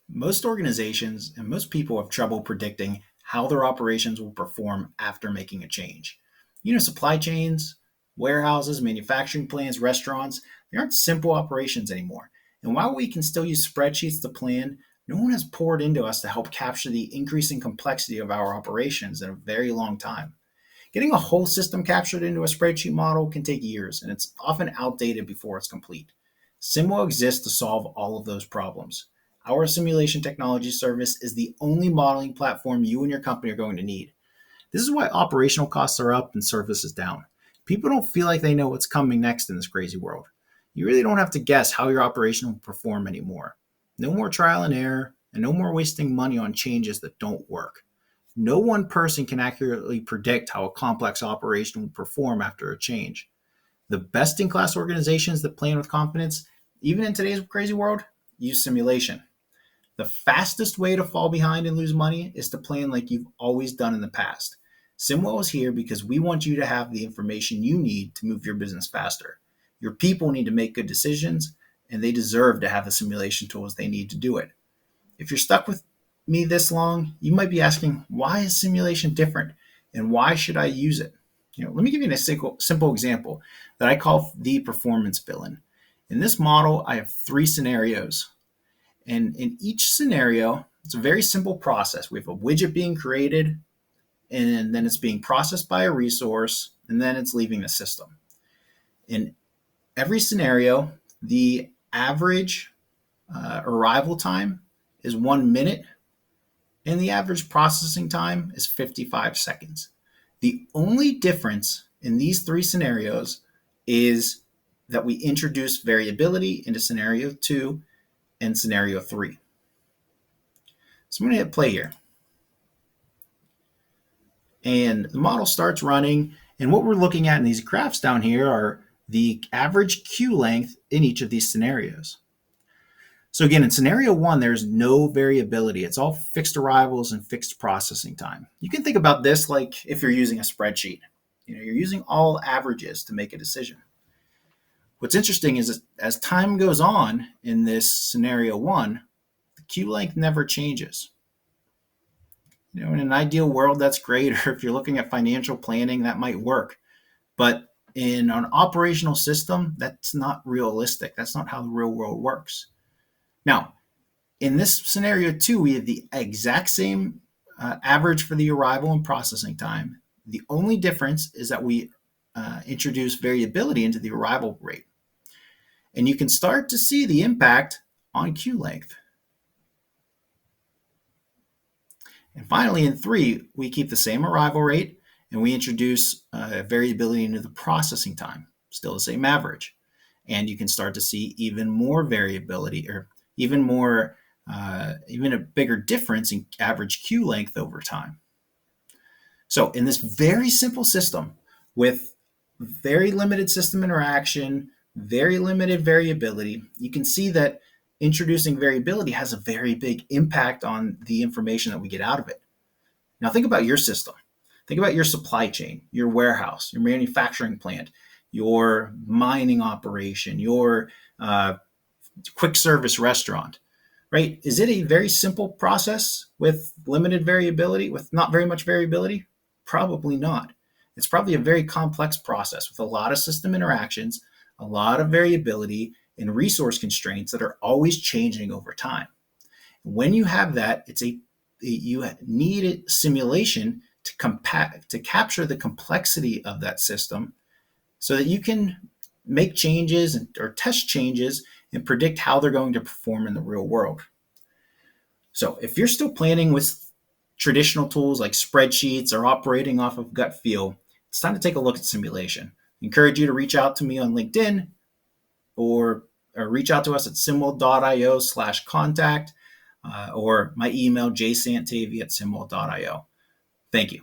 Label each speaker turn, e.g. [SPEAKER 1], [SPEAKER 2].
[SPEAKER 1] Most organizations and most people have trouble predicting how their operations will perform after making a change. Supply chains, warehouses, manufacturing plants, restaurants, they aren't simple operations anymore. And while we can still use spreadsheets to plan, no one has poured into us to help capture the increasing complexity of our operations in a very long time. Getting a whole system captured into a spreadsheet model can take years, and it's often outdated before it's complete. SimWell exists to solve all of those problems. Our simulation technology service is the only modeling platform you and your company are going to need. This is why operational costs are up and service is down. People don't feel like they know what's coming next in this crazy world. You really don't have to guess how your operation will perform anymore. No more trial and error, and no more wasting money on changes that don't work. No one person can accurately predict how a complex operation will perform after a change. The best in class organizations that plan with confidence, even in today's crazy world, use simulation. The fastest way to fall behind and lose money is to plan like you've always done in the past. SimWell is here because we want you to have the information you need to move your business faster. Your people need to make good decisions, and they deserve to have the simulation tools they need to do it. If you're stuck with me this long, you might be asking, why is simulation different and why should I use it? Let me give you a simple example that I call the performance billing. In this model, I have three scenarios. And in each scenario, it's a very simple process. We have a widget being created, and then it's being processed by a resource, and then it's leaving the system. In every scenario, the average arrival time is 1 minute, and the average processing time is 55 seconds. The only difference in these three scenarios is that we introduce variability into scenario 2 and scenario 3. So I'm going to hit play here. And the model starts running. And what we're looking at in these graphs down here are the average queue length in each of these scenarios. So again, in scenario 1, there's no variability. It's all fixed arrivals and fixed processing time. You can think about this like if you're using a spreadsheet. You're using all averages to make a decision. What's interesting is as time goes on in this scenario 1, the queue length never changes. In an ideal world, that's great. Or if you're looking at financial planning, that might work. But in an operational system, that's not realistic. That's not how the real world works. Now, in this scenario 2, we have the exact same average for the arrival and processing time. The only difference is that we introduce variability into the arrival rate. And you can start to see the impact on queue length. And finally, in 3, we keep the same arrival rate and we introduce variability into the processing time, still the same average. And you can start to see even more variability or even a bigger difference in average queue length over time. So in this very simple system with very limited system interaction, very limited variability, you can see that introducing variability has a very big impact on the information that we get out of it. Now think about your system. Think about your supply chain, your warehouse, your manufacturing plant, your mining operation, your quick service restaurant, right? Is it a very simple process with limited variability, with not very much variability? Probably not. It's probably a very complex process with a lot of system interactions, a lot of variability, and resource constraints that are always changing over time. When you have that, you need a simulation to capture the complexity of that system so that you can make changes or test changes and predict how they're going to perform in the real world. So if you're still planning with traditional tools like spreadsheets or operating off of gut feel, it's time to take a look at simulation. I encourage you to reach out to me on LinkedIn or reach out to us at simwell.io/contact or my email, jsantavy@simwell.io. Thank you.